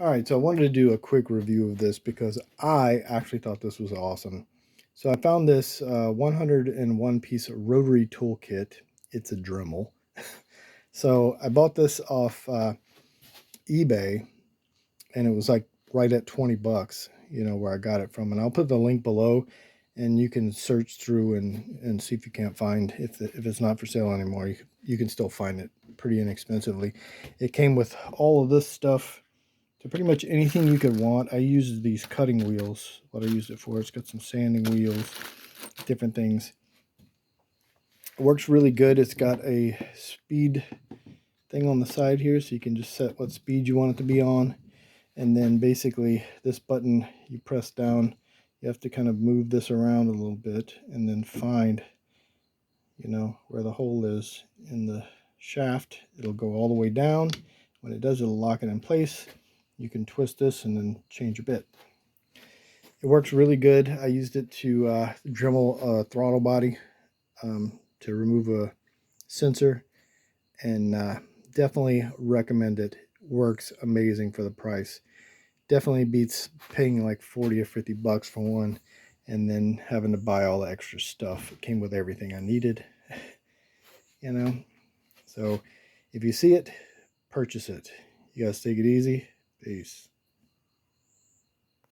All right, so I wanted to do a quick review of this because I actually thought this was awesome. So I found this 101 piece rotary toolkit. It's a Dremel. So I bought this off eBay, and it was like right at 20 bucks, where I got it from. And I'll put the link below, and you can search through and see if you can't find, if it's not for sale anymore, you can still find it pretty inexpensively. It came with all of this stuff. So pretty much anything you could want. I used these cutting wheels, what I used it for. It's got some sanding wheels, different things. It works really good. It's got a speed thing on the side here, so you can just set what speed you want it to be on. And then basically this button you press down, you have to kind of move this around a little bit and then find, where the hole is in the shaft. It'll go all the way down. When it does, it'll lock it in place. You can twist this and then change a bit. It works really good. I used it to Dremel a throttle body to remove a sensor, and definitely recommend it. Works amazing for the price. Definitely beats paying like 40 or 50 bucks for one and then having to buy all the extra stuff. It came with everything I needed, So if you see it, purchase it. You guys take it easy. Peace.